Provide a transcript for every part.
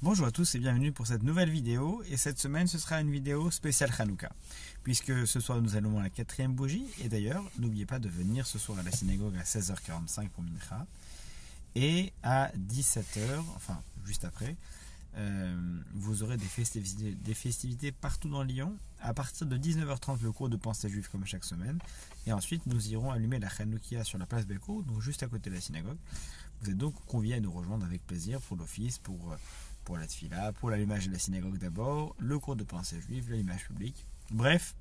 Bonjour à tous et bienvenue pour cette nouvelle vidéo. Et cette semaine, ce sera une vidéo spéciale Hanouka, puisque ce soir nous allumons la 4e bougie. Et d'ailleurs, n'oubliez pas de venir ce soir à la synagogue à 16h45 pour Mincha. Et à 17h, enfin juste après, vous aurez des festivités partout dans Lyon. À partir de 19h30, le cours de pensée juive comme chaque semaine. Et ensuite, nous irons allumer la Hanoukia sur la place Bellecour, donc juste à côté de la synagogue. Vous êtes donc conviés à nous rejoindre avec plaisir pour l'office, pour la tfila, pour l'allumage de la synagogue d'abord, le cours de pensée juive, l'allumage public. Bref,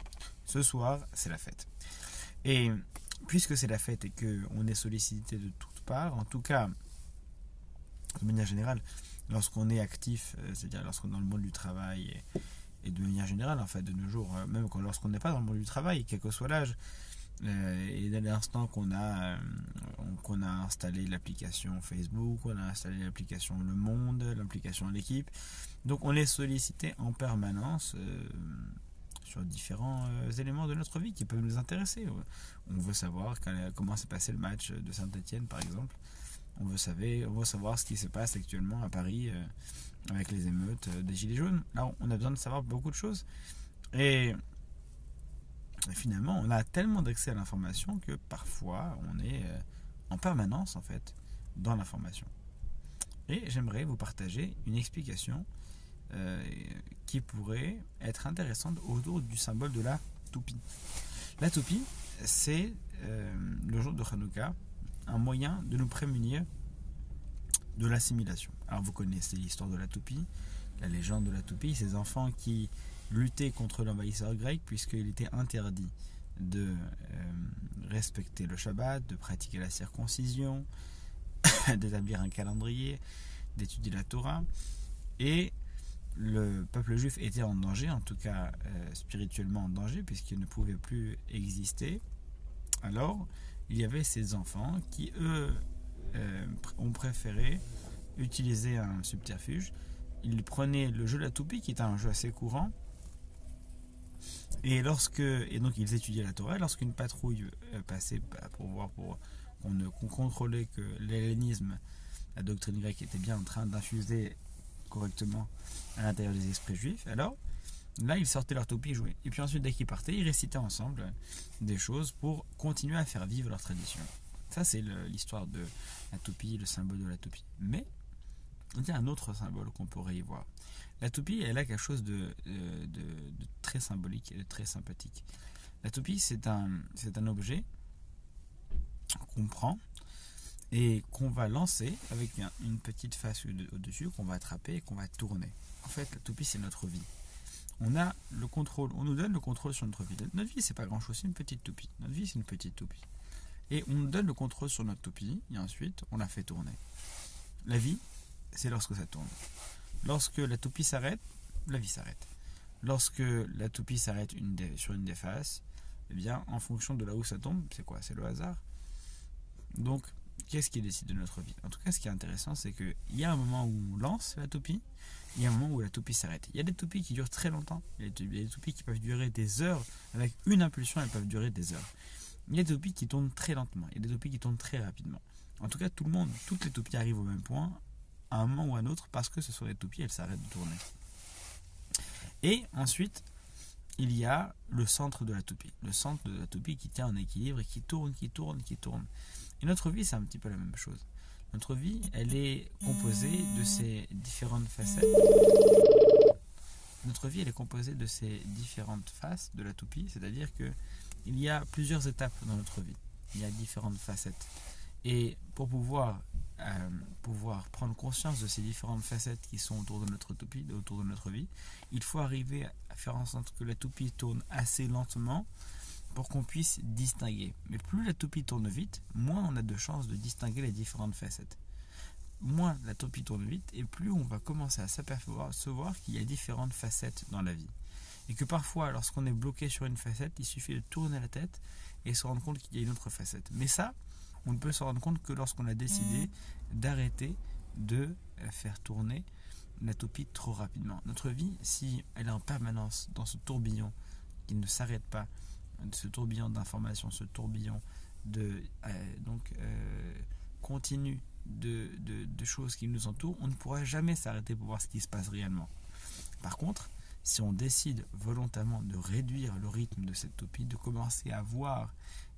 ce soir, c'est la fête. Et puisque c'est la fête et qu'on est sollicité de toutes parts, en tout cas, de manière générale, lorsqu'on est actif, c'est-à-dire lorsqu'on est dans le monde du travail et de manière générale, en fait, de nos jours, même lorsqu'on n'est pas dans le monde du travail, quel que soit l'âge, et dès l'instant qu'on a installé l'application Facebook, on a installé l'application Le Monde, l'application L'équipe, donc on est sollicité en permanence sur différents éléments de notre vie qui peuvent nous intéresser. On veut savoir comment s'est passé le match de Saint-Etienne par exemple. On veut savoir ce qui se passe actuellement à Paris avec les émeutes des Gilets jaunes. Là, on a besoin de savoir beaucoup de choses. Et finalement, on a tellement d'accès à l'information que parfois, on est en permanence, en fait, dans l'information. Et j'aimerais vous partager une explication qui pourrait être intéressante autour du symbole de la toupie. La toupie, c'est le jour de Hanouka, un moyen de nous prémunir de l'assimilation. Alors vous connaissez l'histoire de la toupie, la légende de la toupie, ces enfants qui luttaient contre l'envahisseur grec puisqu'il était interdit de respecter le Shabbat, de pratiquer la circoncision, d'établir un calendrier, d'étudier la Torah, et le peuple juif était en danger, en tout cas spirituellement en danger, puisqu'il ne pouvait plus exister. Alors, il y avait ces enfants qui, eux, ont préféré utiliser un subterfuge. Ils prenaient le jeu de la toupie, qui est un jeu assez courant, et donc ils étudiaient la Torah. Lorsqu'une patrouille passait pour qu'on contrôlait que l'hellénisme, la doctrine grecque, était bien en train d'infuser correctement à l'intérieur des esprits juifs, alors là, ils sortaient leur toupie et jouaient. Et puis ensuite, dès qu'ils partaient, ils récitaient ensemble des choses pour continuer à faire vivre leur tradition. Ça, c'est l'histoire de la toupie, le symbole de la toupie. Mais, il y a un autre symbole qu'on pourrait y voir. La toupie, elle a quelque chose de très symbolique et de très sympathique. La toupie, c'est un objet qu'on prend et qu'on va lancer avec une petite face au-dessus, qu'on va attraper et qu'on va tourner. En fait, la toupie, c'est notre vie. On a le contrôle, on nous donne le contrôle sur notre vie. Notre vie, c'est pas grand chose, c'est une petite toupie. Notre vie, c'est une petite toupie. Et on nous donne le contrôle sur notre toupie, et ensuite, on la fait tourner. La vie, c'est lorsque ça tourne. Lorsque la toupie s'arrête, la vie s'arrête. Lorsque la toupie s'arrête sur une des faces, eh bien, en fonction de là où ça tombe, c'est quoi? C'est le hasard. Donc, qu'est-ce qui décide de notre vie? En tout cas, ce qui est intéressant, c'est qu'il y a un moment où on lance la toupie, il y a un moment où la toupie s'arrête. Il y a des toupies qui durent très longtemps, il y a des toupies qui peuvent durer des heures, avec une impulsion, elles peuvent durer des heures. Il y a des toupies qui tournent très lentement, il y a des toupies qui tournent très rapidement. En tout cas, toutes les toupies arrivent au même point, à un moment ou à un autre, parce que ce sont des toupies, elles s'arrêtent de tourner. Et ensuite, il y a le centre de la toupie. Le centre de la toupie qui tient en équilibre et qui tourne, qui tourne, qui tourne. Et notre vie, c'est un petit peu la même chose. Notre vie, elle est composée de ces différentes facettes. Notre vie, elle est composée de ces différentes faces de la toupie, c'est-à-dire que il y a plusieurs étapes dans notre vie. Il y a différentes facettes. Et pour pouvoir prendre conscience de ces différentes facettes qui sont autour de notre toupie, autour de notre vie, il faut arriver à faire en sorte que la toupie tourne assez lentement pour qu'on puisse distinguer. Mais plus la toupie tourne vite, moins on a de chances de distinguer les différentes facettes. Moins la toupie tourne vite, et plus on va commencer à s'apercevoir qu'il y a différentes facettes dans la vie. Et que parfois, lorsqu'on est bloqué sur une facette, il suffit de tourner la tête et se rendre compte qu'il y a une autre facette. Mais ça, on ne peut se rendre compte que lorsqu'on a décidé d'arrêter de faire tourner la toupie trop rapidement. Notre vie, si elle est en permanence dans ce tourbillon qui ne s'arrête pas, ce tourbillon d'informations, ce tourbillon continu de choses qui nous entourent, on ne pourra jamais s'arrêter pour voir ce qui se passe réellement. Par contre, si on décide volontairement de réduire le rythme de cette utopie, de commencer à voir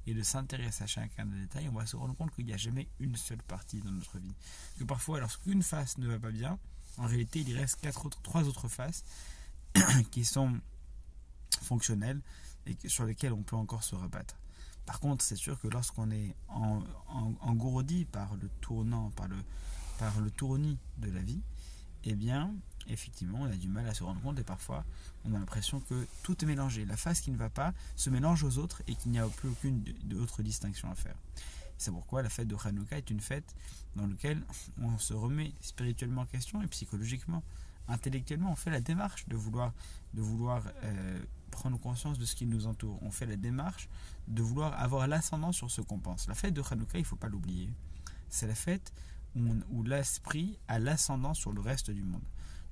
et de s'intéresser à chacun des détails, on va se rendre compte qu'il n'y a jamais une seule partie dans notre vie. Que parfois, lorsqu'une face ne va pas bien, en réalité, il y reste trois autres faces qui sont fonctionnelles et sur lesquelles on peut encore se rabattre. Par contre, c'est sûr que lorsqu'on est engourdi par le tournant, par le tournis de la vie, eh bien, effectivement, on a du mal à se rendre compte et parfois, on a l'impression que tout est mélangé. La face qui ne va pas se mélange aux autres et qu'il n'y a plus aucune autre distinction à faire. C'est pourquoi la fête de Hanouka est une fête dans laquelle on se remet spirituellement en question et psychologiquement, intellectuellement, on fait la démarche de vouloir prendre conscience de ce qui nous entoure. On fait la démarche de vouloir avoir l'ascendant sur ce qu'on pense. La fête de Hanouka, il ne faut pas l'oublier. C'est la fête où l'esprit a l'ascendant sur le reste du monde.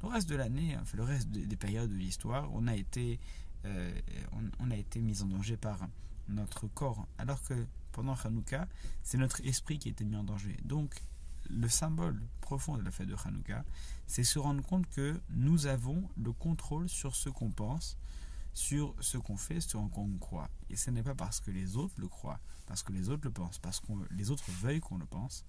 Le reste de l'année, enfin, le reste des périodes de l'histoire, on a été mis en danger par notre corps, alors que pendant Hanouka, c'est notre esprit qui était mis en danger. Donc, le symbole profond de la fête de Hanouka, c'est se rendre compte que nous avons le contrôle sur ce qu'on pense, sur ce qu'on fait, sur ce qu'on croit. Et ce n'est pas parce que les autres le croient, parce que les autres le pensent, parce que les autres veuillent qu'on le pense,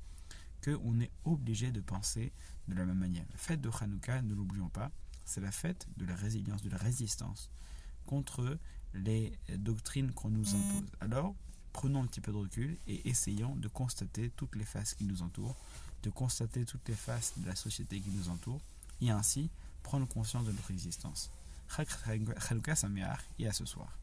qu'on est obligé de penser de la même manière. La fête de Hanouka, ne l'oublions pas, c'est la fête de la résilience, de la résistance contre les doctrines qu'on nous impose. Alors, prenons un petit peu de recul et essayons de constater toutes les faces qui nous entourent, de constater toutes les faces de la société qui nous entoure, et ainsi prendre conscience de notre existence. Hanouka Sameach et à ce soir.